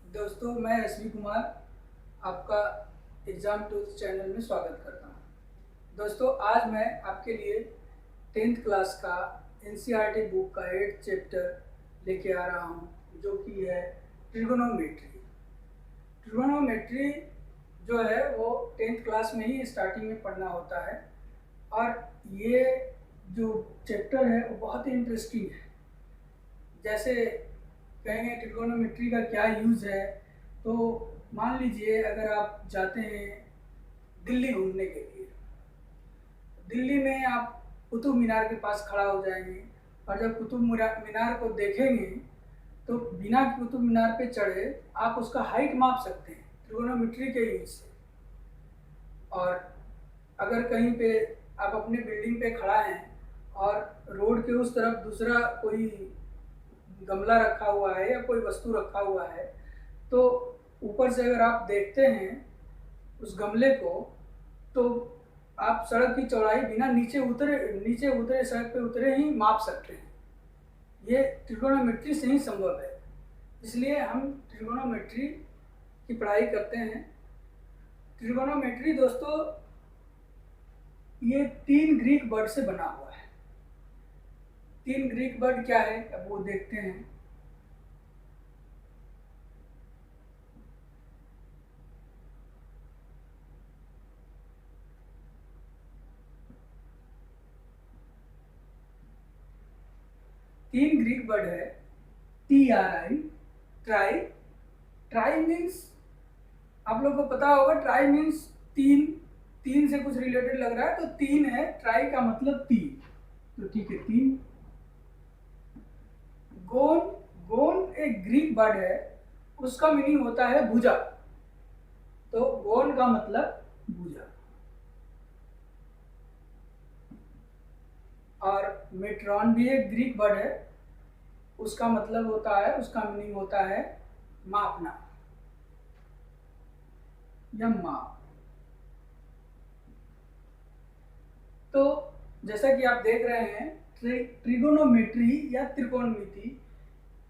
दोस्तों, मैं एसवी कुमार आपका एग्ज़ाम टूल्स चैनल में स्वागत करता हूं। दोस्तों, आज मैं आपके लिए 10th क्लास का एनसीईआरटी बुक का 8th चैप्टर लेके आ रहा हूं, जो कि है ट्रिगोनोमेट्री। ट्रिगोनोमेट्री जो है वो 10th क्लास में ही स्टार्टिंग में पढ़ना होता है और ये जो चैप्टर है वो बहुत ही इंटरेस्टिंग है। जैसे कहेंगे ट्रिगोनोमेट्री का क्या यूज़ है, तो मान लीजिए अगर आप जाते हैं दिल्ली घूमने के लिए। दिल्ली में आप कुतुब मीनार के पास खड़ा हो जाएंगे और जब कुतुब मीनार को देखेंगे तो बिना कुतुब मीनार पे चढ़े आप उसका हाइट माप सकते हैं ट्रिगोनोमेट्री के यूज से। और अगर कहीं पे आप अपने बिल्डिंग पे खड़ा हैं और रोड के उस तरफ दूसरा कोई गमला रखा हुआ है या कोई वस्तु रखा हुआ है, तो ऊपर से अगर आप देखते हैं उस गमले को, तो आप सड़क की चौड़ाई बिना नीचे उतरे सड़क पे उतरे ही माप सकते हैं। ये ट्रिगोनोमेट्री से ही संभव है, इसलिए हम ट्रिगोनोमेट्री की पढ़ाई करते हैं। ट्रिगोनोमेट्री दोस्तों ये 3 ग्रीक वर्ड से बना हुआ है। 3 ग्रीक वर्ड क्या है अब वो देखते हैं। तीन ग्रीक वर्ड है TRI, ट्राई। ट्राई मीन्स आप लोग को पता होगा, ट्राई मीन्स तीन। तीन से कुछ रिलेटेड लग रहा है तो तीन है, ट्राई का मतलब तीन, तो ठीक है तीन। गोन, गोन एक ग्रीक वर्ड है, उसका मीनिंग होता है भुजा, तो गोन का मतलब भुजा। और मेट्रॉन भी एक ग्रीक वर्ड है, उसका मतलब होता है, उसका मीनिंग होता है मापना या माप। तो जैसा कि आप देख रहे हैं, ट्रिगोनोमेट्री या त्रिकोणमिति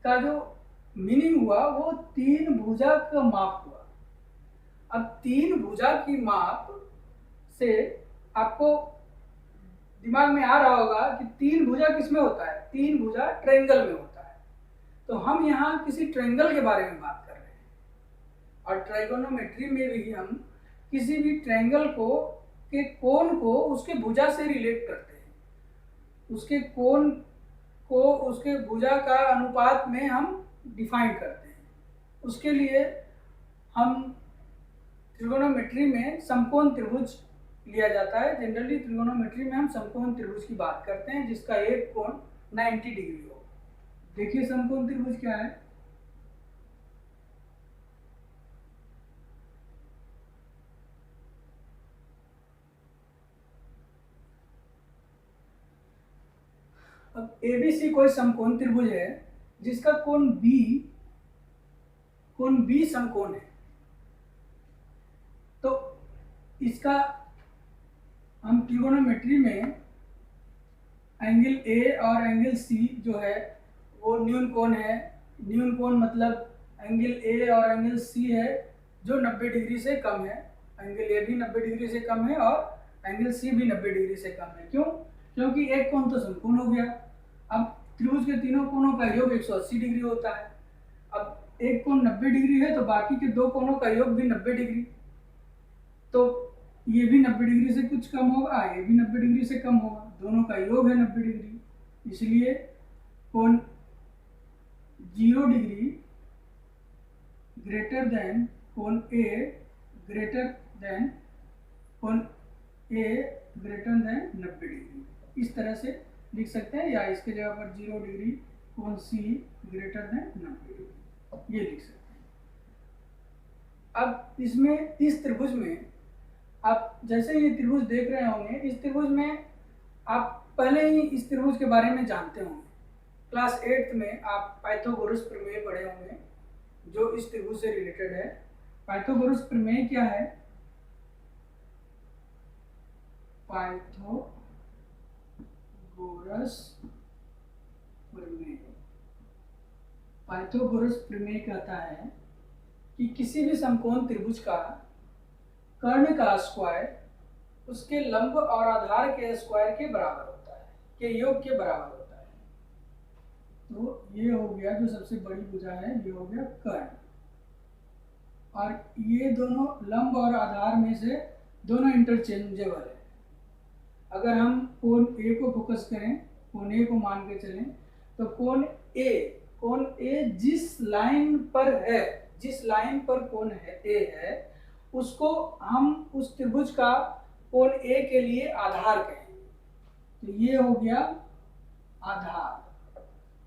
का जो मीनिंग हुआ वो तीन भुजा का माप हुआ। अब तीन भुजा की माप से आपको दिमाग में आ रहा होगा कि तीन भुजा किसमें होता है। तीन भुजा ट्रायंगल में होता है, तो हम यहाँ किसी ट्रायंगल के बारे में बात कर रहे हैं। और ट्राइगोनोमेट्री में भी हम किसी भी ट्रायंगल को के कोण को उसके भुजा से रिलेट करते हैं। उसके कोण को उसके भुजा का अनुपात में हम डिफाइन करते हैं। उसके लिए हम त्रिकोणोमेट्री में समकोण त्रिभुज लिया जाता है। जनरली त्रिकोणोमेट्री में हम समकोण त्रिभुज की बात करते हैं जिसका एक कोण 90 डिग्री हो। देखिए समकोण त्रिभुज क्या है। अब ABC कोई समकोण त्रिभुज है जिसका कोण B समकोण है, तो इसका हम ट्रिगोनोमेट्री में एंगल A और एंगल C जो है वो न्यून कोण है। न्यून कोण मतलब एंगल A और एंगल C है जो 90 डिग्री से कम है। एंगल A भी 90 डिग्री से कम है और एंगल C भी 90 डिग्री से कम है। क्यों? क्योंकि एक कोण तो समकोण हो गया। अब त्रिभुज के तीनों कोणों का योग 180 डिग्री होता है। अब एक कोण 90 डिग्री है तो बाकी के दो कोणों का योग भी 90 डिग्री, तो ये भी 90 डिग्री से कुछ कम होगा, ये भी 90 डिग्री से कम होगा, दोनों का योग है 90 डिग्री। इसलिए कोण 0 डिग्री ग्रेटर देन कोण A ग्रेटर देन कोण A ग्रेटर देन 90 डिग्री, इस तरह से लिख सकते हैं। या इसके जगह पर 0 डिग्री कोण C ग्रेटर देन 90 डिग्री, ये लिख सकते हैं। अब इसमें इस त्रिभुज में आप जैसे ये त्रिभुज देख रहे होंगे, इस त्रिभुज में आप पहले ही इस त्रिभुज के बारे में जानते होंगे। क्लास 8th में आप पाइथागोरस प्रमेय पढ़े होंगे जो इस त्रिभुज से रिलेटेड है। पाइथागोरस प्रमेय क्या है? पाइथागोरस प्रमेय, पाइथागोरस प्रमेय कहता है कि किसी भी समकोण त्रिभुज का कर्ण का स्क्वायर उसके लंब और आधार के स्क्वायर के बराबर होता है, के योग के बराबर होता है। तो ये हो गया जो सबसे बड़ी भुजा है, ये हो गया कर्ण, और ये दोनों लंब और आधार में से दोनों इंटरचेंजेबल है। अगर हम कोण ए को फोकस करें, कोण ए को मान के चलें, तो कोण ए जिस लाइन पर है, जिस लाइन पर कोण है ए है, उसको हम उस त्रिभुज का कोण ए के लिए आधार कहेंगे। तो ये हो गया आधार,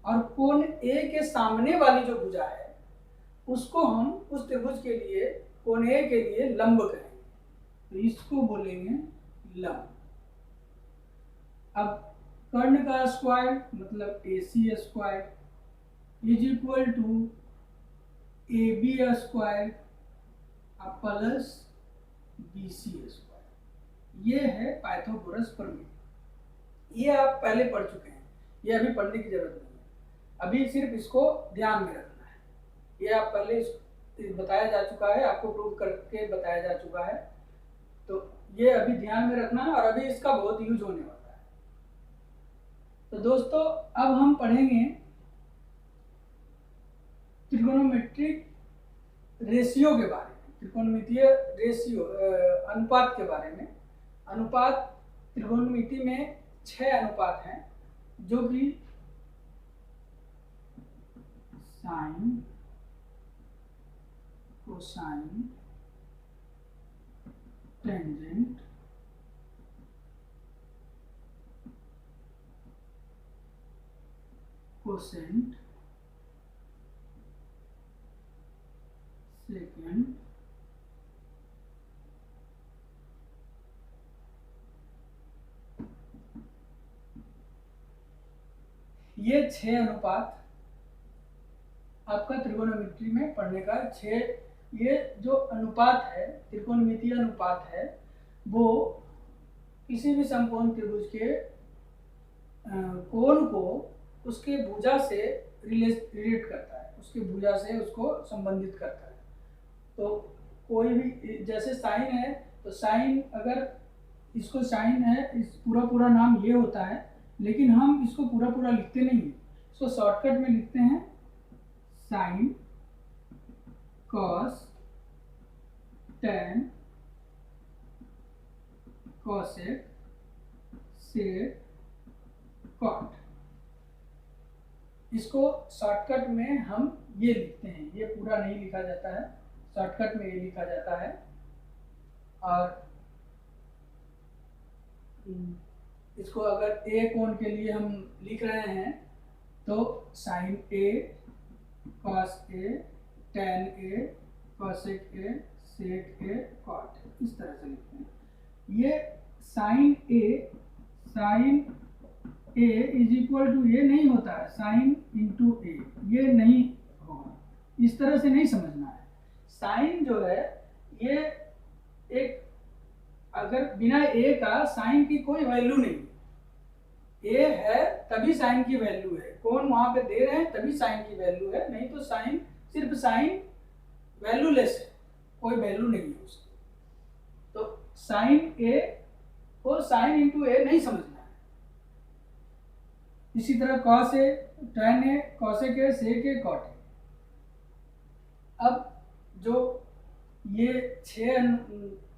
और कोण ए के सामने वाली जो भुजा है उसको हम उस त्रिभुज के लिए, कोण ए के लिए लंब कहेंगे। तो इसको बोलेंगे लंब। अब कर्ण का स्क्वायर मतलब AC square is equal to AB square plus BC square. ये है पाइथागोरस प्रमेय। ये आप पहले पढ़ चुके हैं, ये अभी पढ़ने की जरूरत नहीं है, अभी सिर्फ इसको ध्यान में रखना है। ये आप पहले बताया जा चुका है, आपको प्रूव करके बताया जा चुका है, तो ये अभी ध्यान में रखना है, और अभी इसका बहुत यूज होने वाला है। तो दोस्तों अब हम पढ़ेंगे त्रिकोणोमेट्रिक रेशियो के बारे में, त्रिकोणमितीय रेशियो अनुपात के बारे में। अनुपात त्रिकोणमिति में 6 अनुपात हैं, जो कि sine, cosine, tangent, cosecant, secant, ये 6 अनुपात आपका त्रिकोणमिति में पढ़ने का 6, ये जो अनुपात है, त्रिकोणमितीय अनुपात है, वो किसी भी समकोण त्रिभुज के कोण को उसके भुजा से रिलेट करता है, उसकी भुजा से उसको संबंधित करता है। तो कोई भी, जैसे साइन है, तो साइन, अगर इसको साइन है, इस पूरा नाम ये होता है, लेकिन हम इसको पूरा लिखते नहीं है, इसको शॉर्टकट में लिखते हैं साइन, कॉस, टेन, कॉसेक, सेक, कॉट। इसको शॉर्टकट में हम ये लिखते हैं, ये पूरा नहीं लिखा जाता है, शॉर्टकट में ये लिखा जाता है। और इसको अगर ए कोण के लिए हम लिख रहे हैं तो sine A, cos A, tan A, cosec A, sec A, cot, इस तरह से लिखते हैं। ये sine A is equal to, ये नहीं होता है साइन इंटू ए, ये नहीं होगा, इस तरह से नहीं समझना है। साइन जो है ये एक, अगर बिना ए का साइन की कोई वैल्यू नहीं, ए है तभी साइन की वैल्यू है, कोण वहां पे दे रहे हैं तभी साइन की वैल्यू है, नहीं तो साइन, सिर्फ साइन वैल्यूलेस है, कोई वैल्यू नहीं है उसकी। तो साइन ए को साइन इंटू ए नहीं समझना है। इसी तरह cos A, tan A, cosec A, sec A, cot A. अब जो ये 6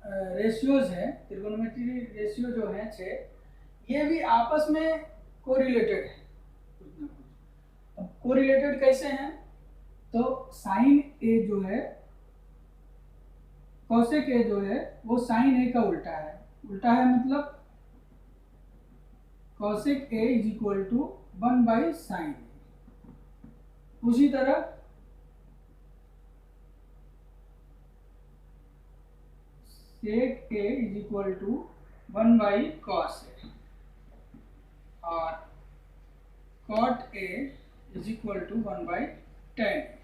रेशियोज हैं, त्रिकोणमितीय रेशियो जो हैं 6, ये भी आपस में कोरिलेटेड है। अब कोरिलेटेड कैसे हैं? तो साइन ए जो है, कॉसेक ए जो है, वो साइन ए का उल्टा है। उल्टा है मतलब cosec A is equal to 1 by sine. उसी तरह sec A is equal to 1 by cos A, और cot A is equal to 1 by tan.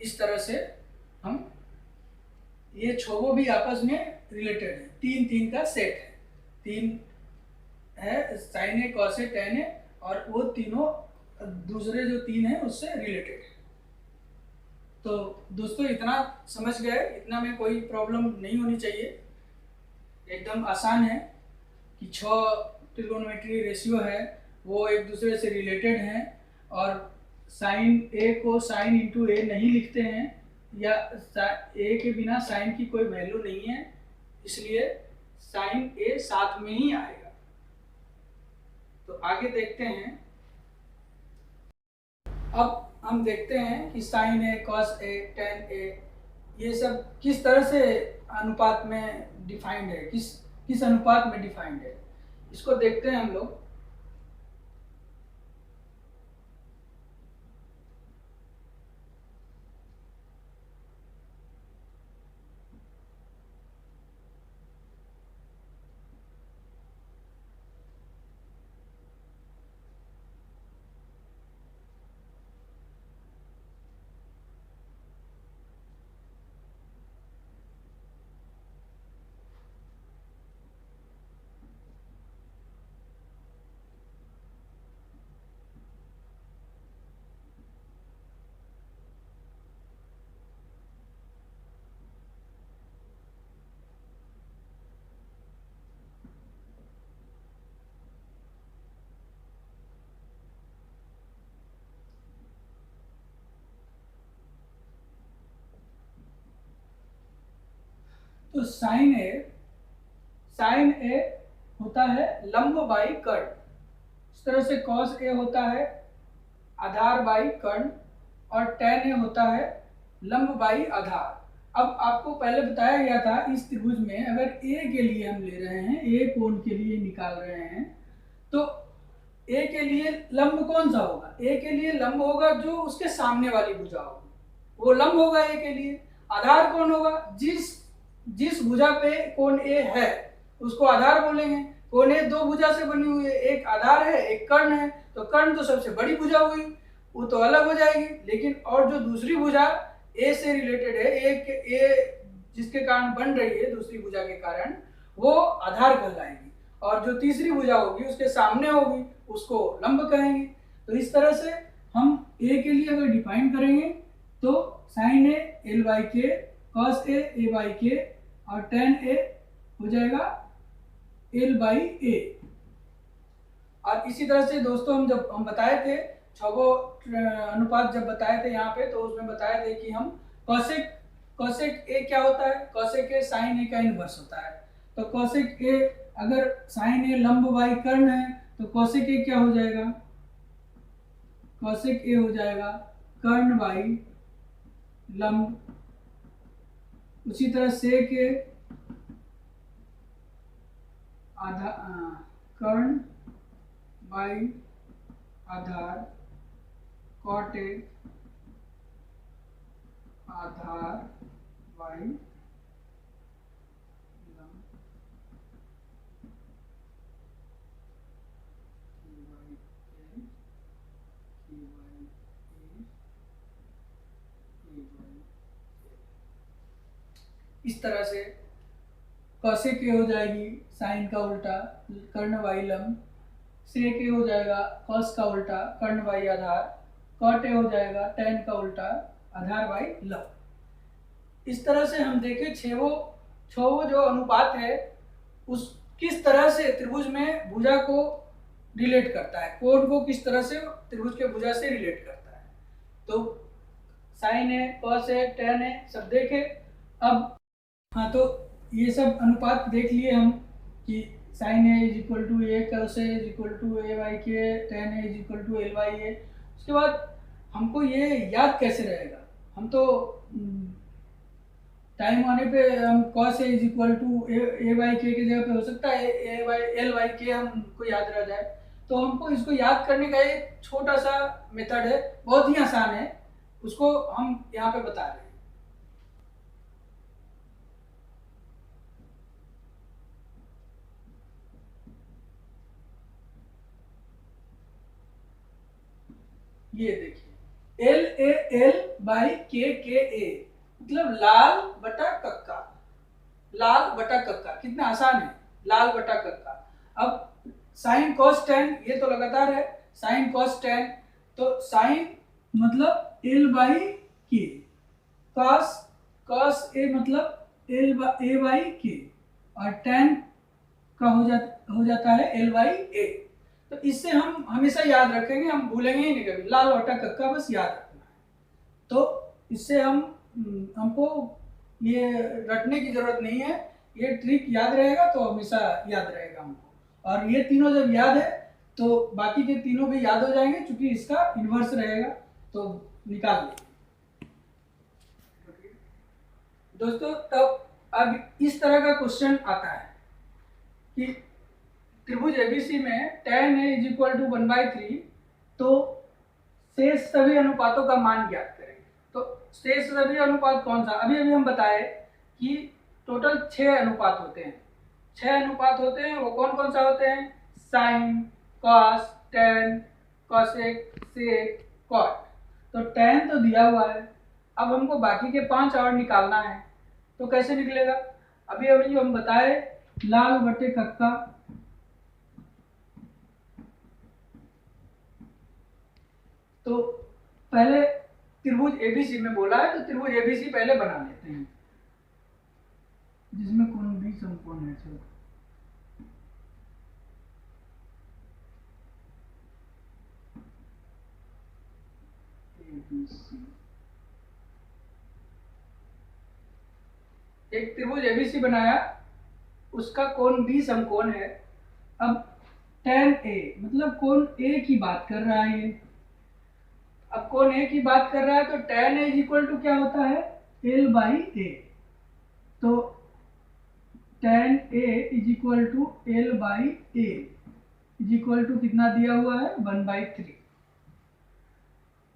इस तरह से हम, ये छोगो भी आपस में रिलेटेड है, 3 का सेट है, 3 है, sign A, cos A, tan ए, और वो तीनों दूसरे जो 3 है उससे रिलेटेड है। तो दोस्तों इतना समझ गए, इतना में कोई प्रॉब्लम नहीं होनी चाहिए, एकदम आसान है कि 6 ट्रिगोनोमेट्री रेशियो है वो एक दूसरे से रिलेटेड हैं, और साइन ए को साइन इंटू ए नहीं लिखते हैं, या ए के बिना साइन की कोई वैल्यू नहीं है, इसलिए साइन ए साथ में ही आएगा। तो आगे देखते हैं। अब हम देखते हैं कि sine A, cos A, tan ए, ये सब किस तरह से अनुपात में डिफाइंड है, किस अनुपात में डिफाइंड है, इसको देखते हैं हम लोग। तो साइन ए होता है लंब बाई कर्ण, इस तरह से कॉस ए होता है आधार बाई कर्ण, और टेन ए होता है लंब बाई आधार। अब आपको पहले बताया गया था इस त्रिभुज में अगर ए के लिए हम ले रहे हैं, ए कोण के लिए निकाल रहे हैं, तो ए के लिए लंब कौन सा होगा? ए के लिए लंब होगा जो उसके सामने वाली भुजा होगी, वो लंब होगा ए के लिए। आधार कौन होगा? जिस भुजा पे कोण ए है उसको आधार बोलेंगे। कोण ए दो भुजा से बनी हुई है, एक आधार है एक कर्ण है, तो कर्ण तो सबसे बड़ी भुजा हुई, वो तो अलग हो जाएगी। लेकिन और जो दूसरी भुजा ए से रिलेटेड है, ए जिसके कारण बन रही है दूसरी भुजा के कारण, वो आधार कहलाएगी, और जो तीसरी भुजा होगी उसके सामने होगी उसको लंब कहेंगे। तो इस तरह से हम ए के लिए अगर डिफाइन करेंगे तो साइन ए एल बाई के, कॉस ए बाई के, और टेन ए हो जाएगा एल बाई ए। और इसी तरह से दोस्तों हम बताए थे छगो अनुपात जब बताए थे यहाँ पे, तो उसमें बताए थे कि हम कॉसेक ए क्या होता है? कॉसेक ए साइन ए का इनवर्स होता है। तो कॉसेक ए अगर साइन ए लंब बाई कर्ण है तो कॉसेक ए क्या हो जाएगा? कॉसेक ए हो जाएगा कर्ण बाई लंब। उसी तरह सेक ए आधा कर्ण बाई आधार, कॉट ए आधार बाई लंब, इस तरह से कॉसेक ए हो जाएगी साइन का उल्टा कर्ण बाई लंब, सेक ए हो जाएगा कॉस का उल्टा कर्ण बाई आधार, कॉट ए हो जाएगा टेन का उल्टा आधार बाई लंब। इस तरह से हम देखें छो जो अनुपात है उस किस तरह से त्रिभुज में भुजा को रिलेट करता है, कोण को किस तरह से त्रिभुज के भुजा से रिलेट करता है। तो sine A, cos A, tan ए सब देखे। अब हाँ, तो ये सब अनुपात देख लिए हम कि sine A is equal to A, cos A is equal to A by K, tan A is equal to L by A. उसके बाद हमको ये याद कैसे रहेगा? हम तो टाइम आने पे हम cos A is equal to A by K की जगह पे हो सकता है ए बाई एल बाई के हमको याद रह जाए। तो हमको इसको याद करने का एक छोटा सा मेथड है, बहुत ही आसान है, उसको हम यहाँ पे बता रहे हैं। ये देखिए एल बाई के ए मतलब लाल बटा कक्का, लाल बटा कक्का, कितना आसान है, लाल बटा कक्का। अब साइन कॉस टेन ये तो लगातार है, साइन कॉस टेन, तो साइन मतलब एल बाई के, cos a मतलब a बाई के, और tan का हो जाता है l बाई a। तो इससे हम हमेशा याद रखेंगे, हम भूलेंगे ही नहीं कभी, लाल बटा कक्का बस याद रखना है। तो इससे हमको ये रटने की जरूरत नहीं है, ये ट्रिक याद रहेगा तो हमेशा याद रहेगा हमको। और ये तीनों जब याद है तो बाकी के तीनों भी याद हो जाएंगे, क्योंकि इसका इन्वर्स रहेगा तो निकाल लेंगे। दोस्तों तब अब इस तरह का क्वेश्चन आता है कि त्रिभुज एबीसी में tan a is equal to 1/3, तो शेष सभी अनुपातों का मान ज्ञात करेंगे। तो शेष सभी अनुपात कौन सा, अभी हम बताए कि टोटल 6 अनुपात होते हैं। 6 अनुपात होते हैं, वो कौन कौन सा होते हैं? साइन, कॉस, टेन, कॉसेक, सेक, कॉट। तो tan तो दिया हुआ है, अब हमको बाकी के 5 और निकालना है। तो कैसे निकलेगा? अभी हम बताए लाल बटे कक्का, तो पहले त्रिभुज एबीसी में बोला है तो त्रिभुज एबीसी पहले बना लेते हैं, जिसमें कोण भी समकोण है। चलो एबीसी, एक त्रिभुज एबीसी बनाया, उसका कोण बी समकोण है। अब tan a मतलब कोण a की बात कर रहा है ये। अब कोण a की बात कर रहा है तो tan a is equal to क्या होता है? l by a। तो tan a is equal to l by a is equal to कितना दिया हुआ है? 1/3।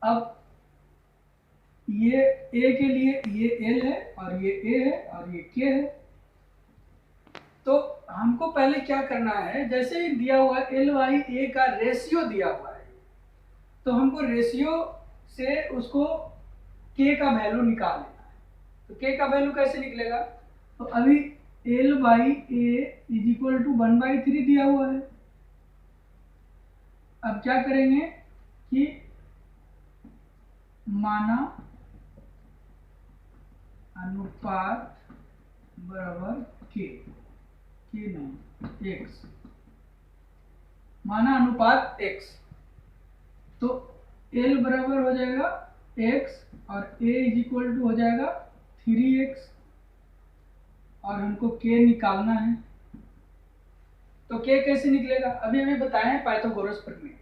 अब ये a के लिए ये l है और ये a है और ये k है। तो हमको पहले क्या करना है, जैसे ही दिया हुआ l बाई a का रेशियो दिया हुआ है, तो हमको रेशियो से उसको k का वैल्यू निकाल लेना है। तो k का वैल्यू कैसे निकलेगा? तो अभी l by a is equal to 1/3 दिया हुआ है। अब क्या करेंगे कि माना अनुपात बराबर k नहीं x, माना अनुपात x, तो l बराबर हो जाएगा x और a इज इक्वल टू हो जाएगा 3x, और हमको k निकालना है। तो k कैसे निकलेगा? अभी बताए हैं पाइथागोरस प्रमेय,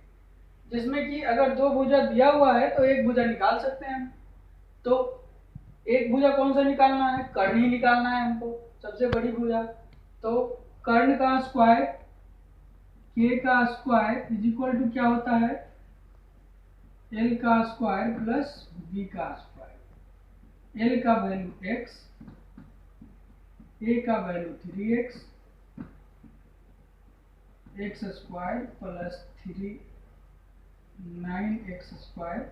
जिसमें कि अगर 2 भुजा दिया हुआ है तो एक भुजा निकाल सकते हैं हम। तो एक भुजा कौन सा निकालना है? कर्ण ही निकालना है हमको, सबसे बड़ी भुजा। तो कर्ण का स्क्वायर, k का स्क्वायर इज इक्वल टू क्या होता है? l का स्क्वायर प्लस b का स्क्वायर। l का वैल्यू x, a का value 3x, x square plus 3 9x square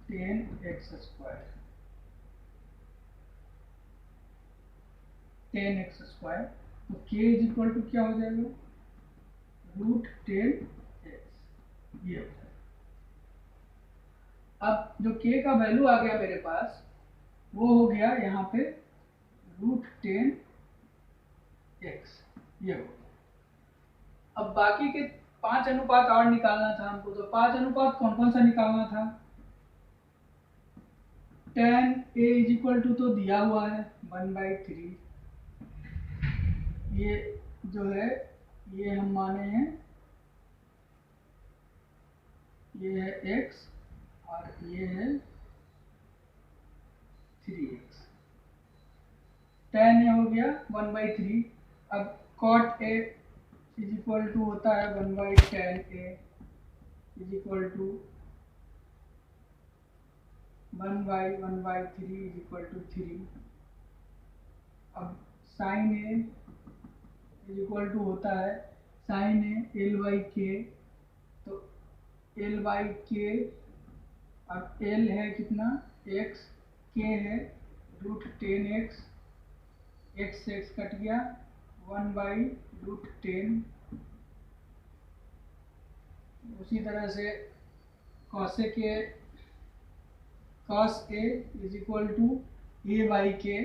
10x square 10x square. तो k इज इक्वल टू क्या हो जाएगा? √10x, ये होता है। अब जो k का वैल्यू आ गया मेरे पास, वो हो गया यहाँ पे √10x, ये हो गया। अब बाकी के 5 अनुपात और निकालना था हमको। तो 5 अनुपात कौन कौन सा निकालना था? tan a is equal to तो दिया हुआ है 1/3, ये जो है ये हम माने हैं, ये है x और ये है 3x। tan a हो गया 1/3। अब cot a is equal to होता है 1/tan a is equal to 1/1/3 is equal to 3। अब sin a is equal to होता है sin a l/k। तो l/k, अब l है कितना? x, k है √10x, x से x कट गया 1/√10। उसी तरह से cosec a cos A is equal to A by K,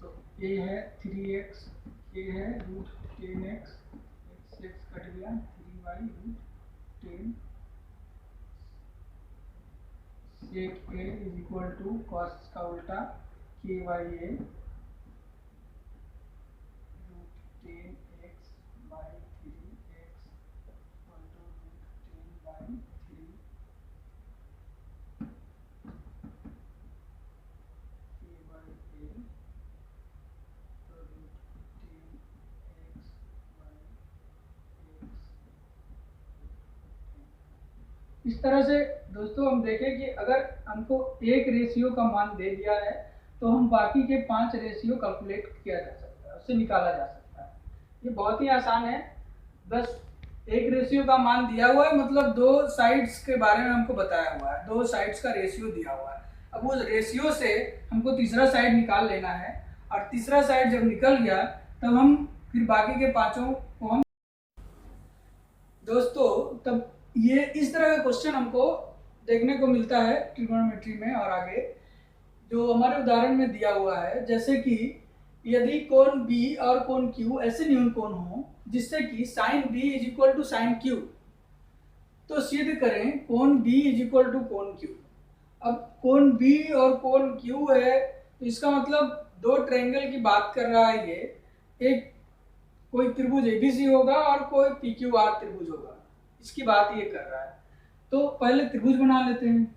तो A है 3x, A है √10x, x कट गया 3/√10, sec A is equal to cos का उल्टा k by A √10x by 3x equal to √10/3 k by A, तो √10x by x। इस तरह से दोस्तों हम देखें कि अगर हमको एक रेशियो का मान दे दिया है तो हम बाकी के 5 रेशियो कैलकुलेट किया जा सकता है, उससे निकाला जा सकता है। ये बहुत ही आसान है, बस एक रेशियो का मान दिया हुआ है, मतलब 2 साइड्स के बारे में हमको बताया हुआ है, 2 साइड्स का रेशियो दिया हुआ है। अब उस रेशियो से हमको तीसरा साइड निकाल लेना है, और तीसरा साइड जब निकल गया तब हम फिर बाकी के 5 को हम दोस्तों तब ये इस तरह का क्वेश्चन हमको देखने को मिलता है ट्रिग्नोमेट्री में। और आगे जो हमारे उदाहरण में दिया हुआ है, जैसे कि यदि कोण B और कोण Q ऐसे न्यून कोण हो जिससे कि sine B is equal to sine Q, तो सिद्ध करें कोण B इज इक्वल टू कोण Q। अब कोण B और कोण Q है, तो इसका मतलब 2 ट्रायंगल की बात कर रहा है। ये एक कोई त्रिभुज ABC होगा और कोई PQR त्रिभुज होगा, इसकी बात ये कर रहा है। तो पहले त्रिभुज बना लेते हैं।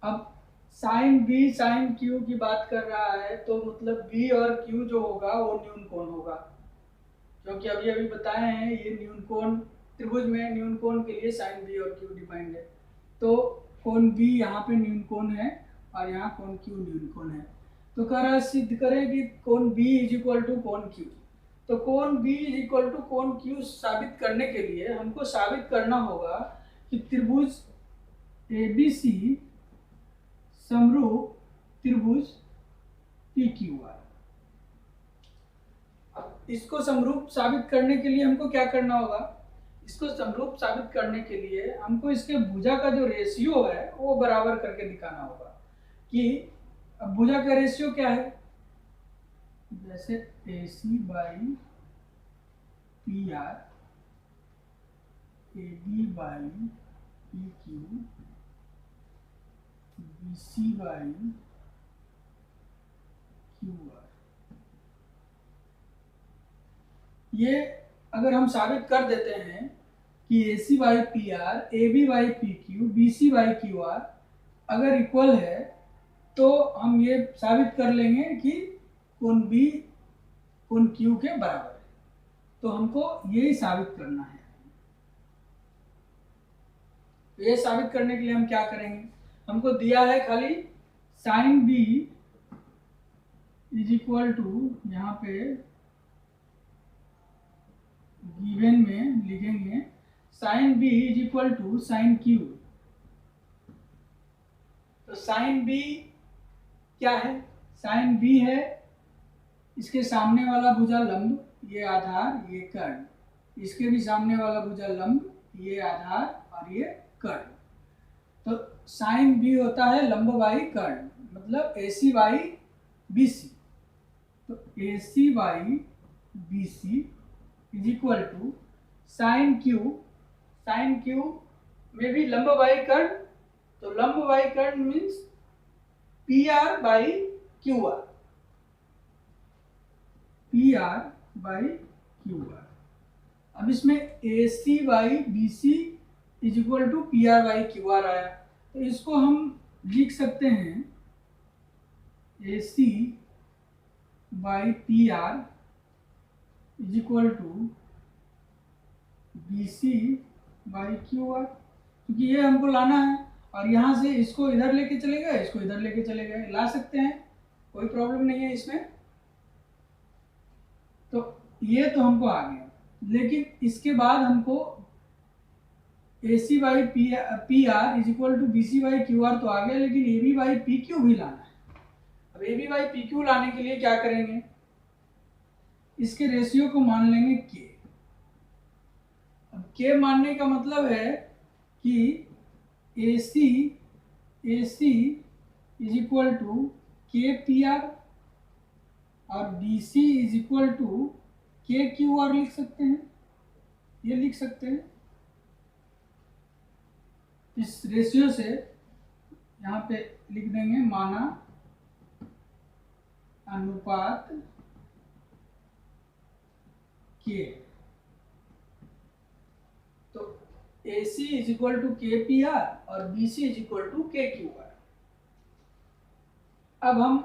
अब साइन B साइन Q की बात कर रहा है, तो मतलब B और Q जो होगा वो न्यून कोण होगा, क्योंकि अभी अभी बताए हैं ये न्यून कोण त्रिभुज में न्यून कोण के लिए साइन B और Q डिफाइंड है। तो कोण B यहाँ पे न्यून कोण है और यहाँ कोण Q न्यून कोण है। तो कह रहा है सिद्ध करें कि कोण B इज इक्वल टू कोण Q। तो कोण B इज इक्वल टू कोण Q साबित करने के लिए हमको साबित करना होगा कि त्रिभुज ABC समरूप त्रिभुज PQR। अब इसको समरूप साबित करने के लिए हमको क्या करना होगा? इसको समरूप साबित करने के लिए हमको इसके भुजा का जो रेशियो है वो बराबर करके दिखाना होगा। कि अब भुजा का रेशियो क्या है? जैसे AC by PR, AB by PQ, BC by QR। ये अगर हम साबित कर देते हैं कि AC by PR, AB by PQ, BC by QR अगर इक्वल है, तो हम ये साबित कर लेंगे कि कोण B कोण Q के बराबर है। तो हमको यही साबित करना है। ये साबित करने के लिए हम क्या करेंगे? हमको दिया है खाली sine B is equal to, यहाँ पे गिवन में लिखेंगे sine B is equal to sine Q। तो साइन B क्या है? साइन B है इसके सामने वाला भुजा लंब, ये आधार, ये कर्ण, इसके भी सामने वाला भुजा लंब, ये आधार और ये कर्ण। तो साइन B होता है लंब बाई कर्ण, मतलब AC बाई BC। तो AC by BC is equal to sine Q में भी लंब बाई कर्ण, तो लंब बाई कर्ण means PR by QR, PR by QR। अब इसमें AC by BC is equal to PR by QR आया, तो इसको हम लिख सकते हैं AC by PR is equal to BC by QR, क्योंकि ये हमको लाना है। और यहाँ से इसको इधर लेके चले गए, इसको इधर लेके चले गए, ला सकते हैं, कोई प्रॉब्लम नहीं है इसमें। तो ये तो हमको आ गया, लेकिन इसके बाद हमको AC by PR is equal to BC by QR तो आ गया, लेकिन AB बाई PQ भी लाना है। अब AB बाई PQ लाने के लिए क्या करेंगे, इसके रेशियो को मान लेंगे K। अब K मानने का मतलब है कि AC is equal to KPR और BC is equal to KQR लिख सकते हैं, ये लिख सकते हैं। इस रेशियो से यहाँ पे लिख देंगे माना अनुपात K। तो AC is equal to KPR और BC is equal to KQR। अब हम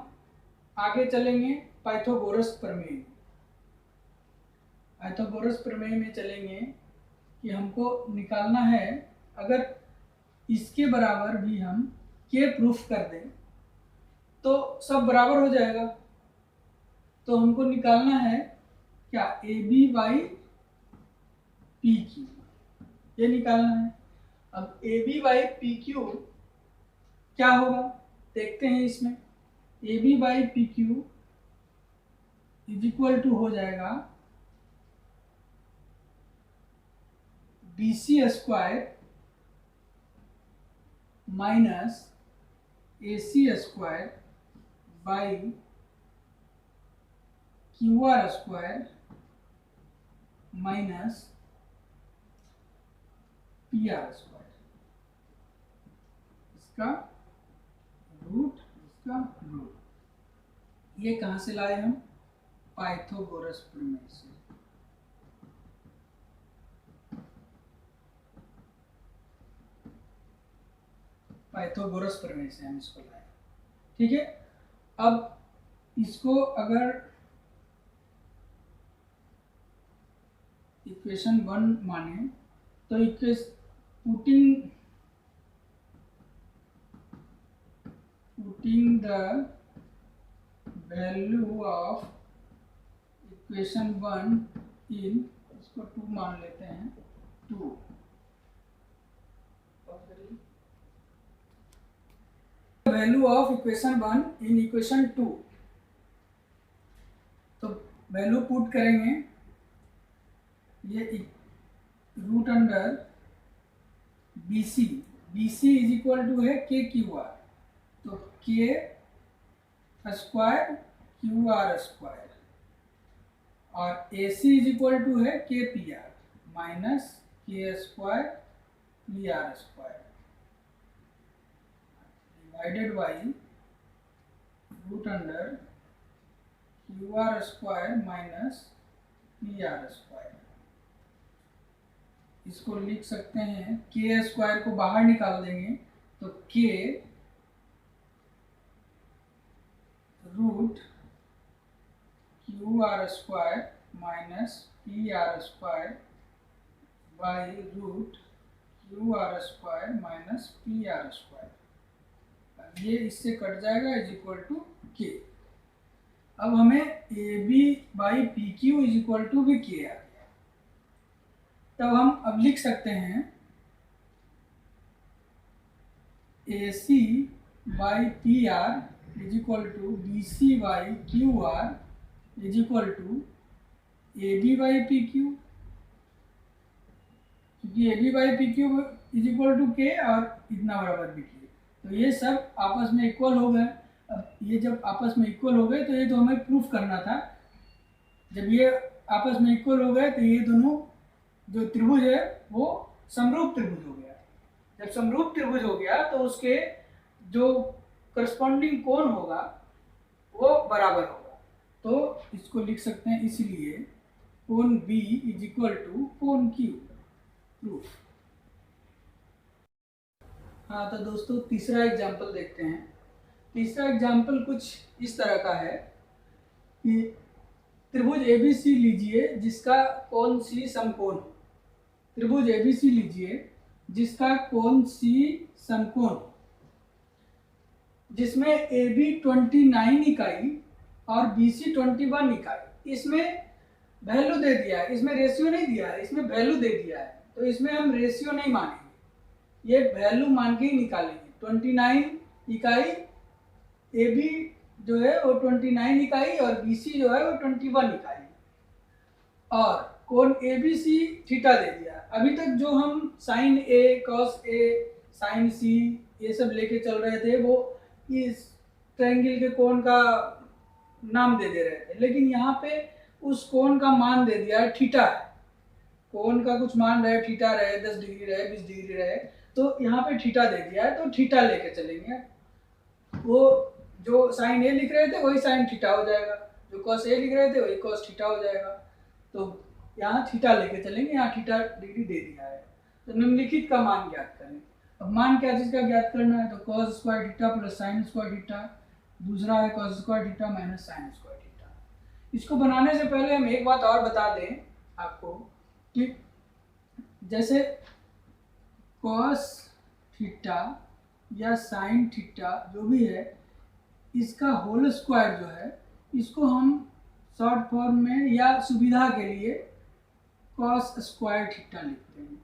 आगे चलेंगे पाइथागोरस प्रमेय। पाइथागोरस प्रमेय में चलेंगे कि हमको निकालना है, अगर इसके बराबर भी हम K प्रूफ कर दें तो सब बराबर हो जाएगा। तो हमको निकालना है क्या, AB बाई PQ, ये निकालना है। अब AB बाई PQ क्या होगा देखते हैं। इसमें AB by PQ is equal to हो जाएगा BC square minus AC square by QR square minus PR square, इसका रूट, इसका रूट। ये कहाँ से लाए हम, पाइथागोरस प्रमेय से। पाइथागोरस प्रमेय से हम इसको लाए, ठीक है। अब इसको अगर इक्वेशन 1 माने तो putting the value of equation 1 in, इसको 2 मान लेते हैं, 2 value of equation 1 in equation 2। तो वैल्यू पुट करेंगे, ये root under BC is equal to है KQR, तो K स्क्वायर QR स्क्वायर, और AC इज इक्वल टू है KPR minus K square PR square divided by root under QR square minus PR square. इसको लिख सकते हैं, K स्क्वायर को बाहर निकाल देंगे तो K root QR square minus PR square by root QR square minus PR square. ये इससे कट जाएगा, इज इक्वल टू K। अब हमें AB by PQ is equal to भी K आ गया। तब हम अब लिख सकते हैं AC by PR is equal to BC by QR is equal to AB by PQ, क्योंकि AB by PQ is equal to K और इतना बराबर भी K, तो ये सब आपस में इक्वल हो गए। अब ये जब आपस में इक्वल हो गए तो ये तो हमें प्रूफ करना था। जब ये आपस में इक्वल हो गए तो ये दोनों जो त्रिभुज है वो समरूप त्रिभुज हो गया। जब समरूप त्रिभुज हो गया तो उसके जो करस्पॉन्डिंग कोण होगा वो बराबर होगा। तो इसको लिख सकते हैं, इसलिए कोण B इज इक्वल टू कोण Q, प्रूफ। हाँ तो दोस्तों तीसरा एग्जाम्पल देखते हैं। तीसरा एग्जाम्पल कुछ इस तरह का है कि त्रिभुज ABC लीजिए जिसका कोण C समकोण। त्रिभुज ABC लीजिए जिसका कोण C समकोण, जिसमें AB 29 इकाई और BC 21 इकाई। इसमें वैल्यू दे दिया है, इसमें रेशियो नहीं दिया है, इसमें वैल्यू दे दिया है, तो इसमें हम रेशियो नहीं मानेंगे। ये वैल्यू मान के ही निकालेंगे। 29 इकाई ए बी जो है वो 29 इकाई और बी सी जो है वो 21 इकाई, और कोण ए बी सी थीटा दे दिया। अभी तक जो हम sign A, cos A, sign सी ये सब लेके चल रहे थे वो इस ट्रायंगल के कोण का नाम दे रहे थे, लेकिन यहाँ पे उस कोण का मान दे दिया है थीटा। कोण का कुछ मान रहे, थीटा रहे, 10 डिग्री रहे, 20 डिग्री रहे, तो यहाँ पे थीटा दे दिया है तो थीटा लेके चलेंगे। वो जो साइन ए लिख रहे थे वही साइन थीटा हो जाएगा, जो कॉस ए लिख रहे थे वही कॉस थीटा हो जाएगा। तो यहाँ थीटा लेके चलेंगे, यहाँ थीटा डिग्री दे दिया है। तो निम्नलिखित का मान ज्ञात करें। अब मान क्या चीज का ज्ञात करना है, तो cos square theta plus sine square theta, दूसरा है cos square theta minus sine square theta. इसको बनाने से पहले हम एक बात और बता दें आपको कि जैसे कॉस थीटा या साइन थीटा जो भी है, इसका होल स्क्वायर जो है इसको हम शॉर्ट फॉर्म में या सुविधा के लिए कॉस स्क्वायर थीटा लिखते हैं।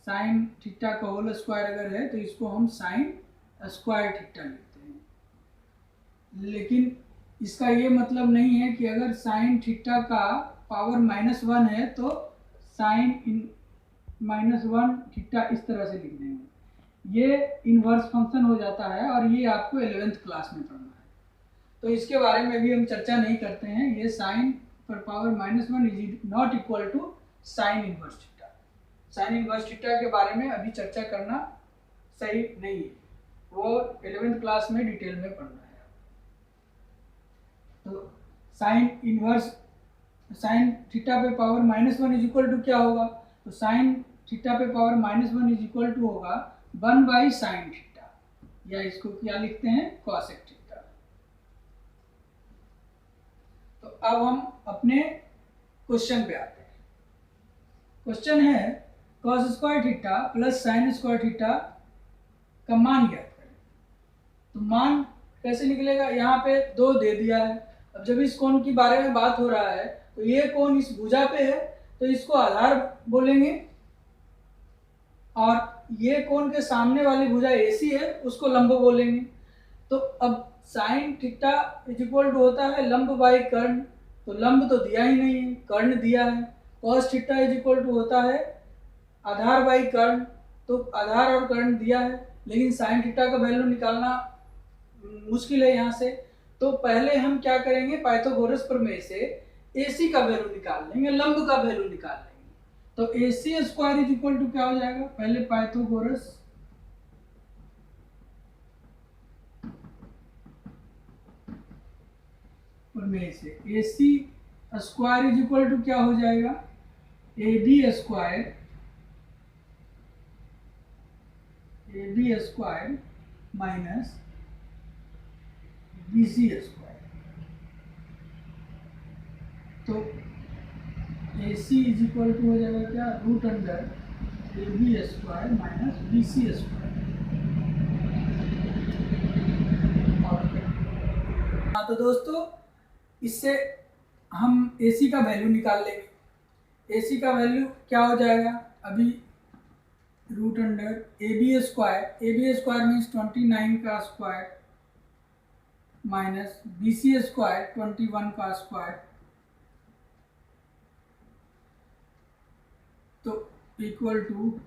साइन थीटा का होल स्क्वायर अगर है तो इसको हम साइन स्क्वायर थीटा लिखते हैं। लेकिन इसका ये मतलब नहीं है कि अगर साइन थीटा का पावर -1 है तो साइन -1 थीटा इस तरह से लिख देंगे। ये इनवर्स फंक्शन हो जाता है और ये आपको 11th क्लास में पढ़ना है, तो इसके बारे में भी हम चर्चा नहीं करते हैं। ये साइन पर power -1 is not equal to sine inverse theta. Sine inverse theta के बारे में अभी चर्चा करना सही नहीं है, वो 11th क्लास में डिटेल में पढ़ना है। तो साइन इनवर्स, साइन थीटा पे पावर -1 इज इक्वल टू क्या होगा, तो साइन थीटा पे पावर -1 इज इक्वल टू होगा 1/sin थीटा, या इसको क्या लिखते हैं कॉसेक थीटा। तो अब हम अपने क्वेश्चन पे आते हैं। क्वेश्चन है cos square theta plus sine square theta का मान ज्ञात करें। तो मान कैसे निकलेगा, यहाँ पे 2 दे दिया है। अब जब इस कोण के बारे में बात हो रहा है तो ये कोण इस भुजा पे है तो इसको आधार बोलेंगे, और ये कोण के सामने वाली भुजा AC है उसको लंब बोलेंगे। तो अब sine theta is equal to होता है लंब बाई कर्ण, तो लंब तो दिया ही नहीं है, कर्ण दिया है। Cos theta is equal to होता है आधार बाई कर्ण, तो आधार और कर्ण दिया है, लेकिन साइन थीटा का वैल्यू निकालना मुश्किल है यहाँ से। तो पहले हम क्या करेंगे, पाइथागोरस प्रमेय से AC का वैल्यू निकाल लेंगे, लंब का वैल्यू निकाल लेंगे। तो AC square is equal to क्या हो जाएगा, पहले पाइथागोरस प्रमेय से AC square is equal to क्या हो जाएगा, AB square minus BC square. तो AC इज इक्वल टू हो जाएगा क्या, √AB square minus BC square. हाँ तो दोस्तों इससे हम AC का वैल्यू निकाल लेंगे। AC का वैल्यू क्या हो जाएगा, अभी √AB स्क्वायर मीन्स 29 का स्क्वायर माइनस BC स्क्वायर 21 का स्क्वायर, तो इक्वल टू,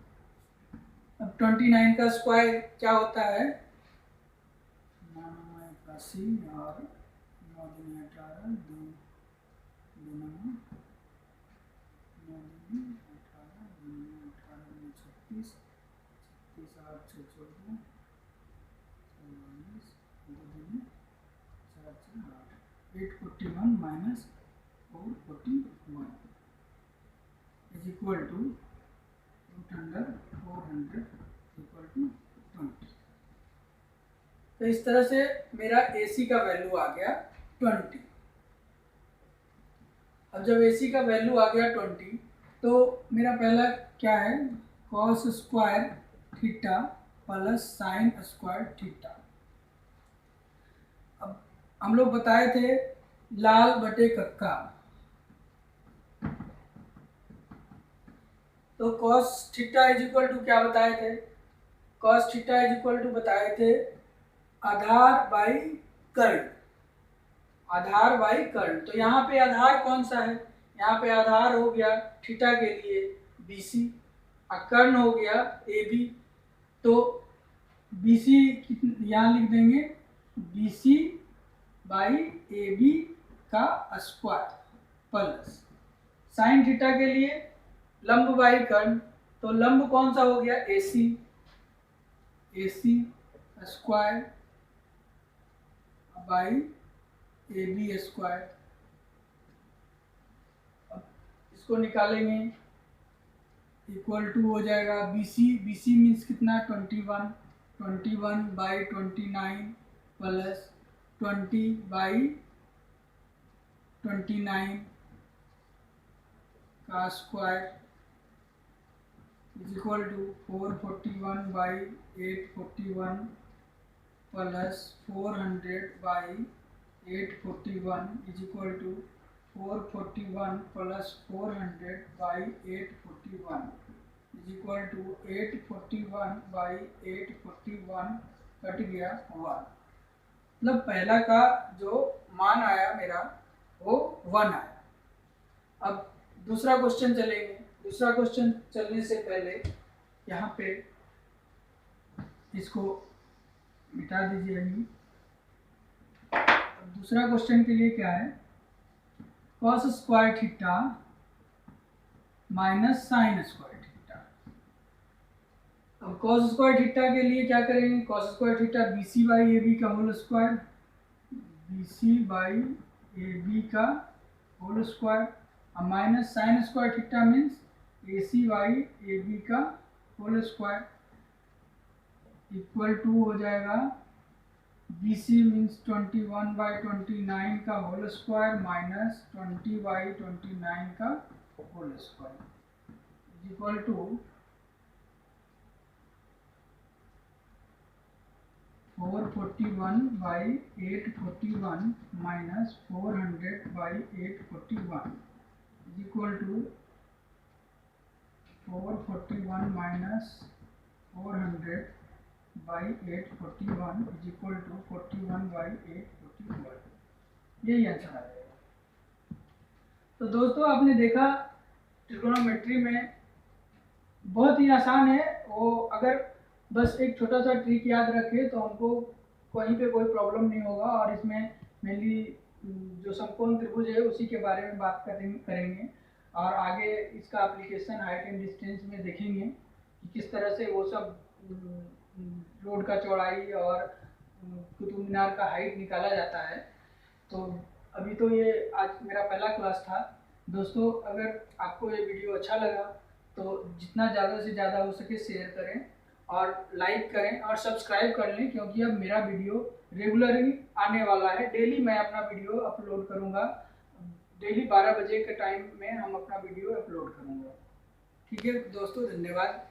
अब 29 का स्क्वायर क्या होता है 89 और 9 दूनी 18 2 9 दूनी 18 2 18 36 36 8 6 14 19 2 दूनी 4 4 8 841 minus 441 is equal to √400 equal to 20। तो इस तरह से मेरा AC का वैल्यू आ गया 20। अब जब AC का वैल्यू आ गया 20 तो मेरा पहला क्या है, cos square theta plus sine square theta. अब हम लोग बताए थे लाल बटे कक्का, तो cos theta is equal to क्या बताए थे, cos theta is equal to बताए थे आधार बाई कर्ण, आधार बाई कर्ण। तो यहाँ पे आधार कौन सा है, यहाँ पे आधार हो गया थीटा के लिए BC और कर्ण हो गया AB। तो BC यहाँ लिख देंगे BC बाई AB का स्क्वायर प्लस साइन थीटा के लिए लंब बाई कर्ण, तो लंब कौन सा हो गया AC square by AB square. इसको निकालेंगे इक्वल टू हो जाएगा BC मीन्स कितना 21 बाई 29 प्लस 20 बाई 29 का square is equal to 441 by 841 plus 400 by 841 is equal to 441 plus 400 by 841 is equal to 841 by 841 cut गया 1। मतलब पहला का जो मान आया मेरा वो 1 आया। अब दूसरा क्वेश्चन चलेंगे। दूसरा क्वेश्चन चलने से पहले यहाँ पे इसको मिटा दीजिए अभी। अब दूसरा क्वेश्चन के लिए क्या है, cos square theta minus sine square theta. अब कॉस स्क्वायर थीटा के लिए क्या करेंगे, cos square theta BC by AB का whole square, BC by AB का होल स्क्वायर, और minus sine square theta means AC by AB का whole square equal to हो जाएगा BC मीन्स 21 बाई 29 का होल स्क्वायर माइनस 20 बाई 29 का whole square equal to 441 by 841 minus 400 by 841 equal to 441 minus 400 by 841 is equal to 41 by 841। यही answer आ जाएगा। तो दोस्तों आपने देखा ट्रिगोनोमेट्री में बहुत ही आसान है वो, अगर बस एक छोटा सा ट्रिक याद रखें तो हमको कहीं पे कोई प्रॉब्लम नहीं होगा। और इसमें मेनली जो समकोण त्रिभुज है उसी के बारे में बात करेंगे और आगे इसका एप्लीकेशन हाइट एंड डिस्टेंस में देखेंगे कि किस तरह से वो सब रोड का चौड़ाई और कुतुब मीनार का हाइट निकाला जाता है। तो अभी तो ये आज मेरा पहला क्लास था। दोस्तों अगर आपको ये वीडियो अच्छा लगा तो जितना ज़्यादा से ज़्यादा हो सके शेयर करें और लाइक करें और सब्सक्राइब कर लें, क्योंकि अब मेरा वीडियो रेगुलरली आने वाला है। डेली मैं अपना वीडियो अपलोड करूँगा, डेली 12 बजे के टाइम में हम अपना वीडियो अपलोड करूँगा। ठीक है दोस्तों, धन्यवाद।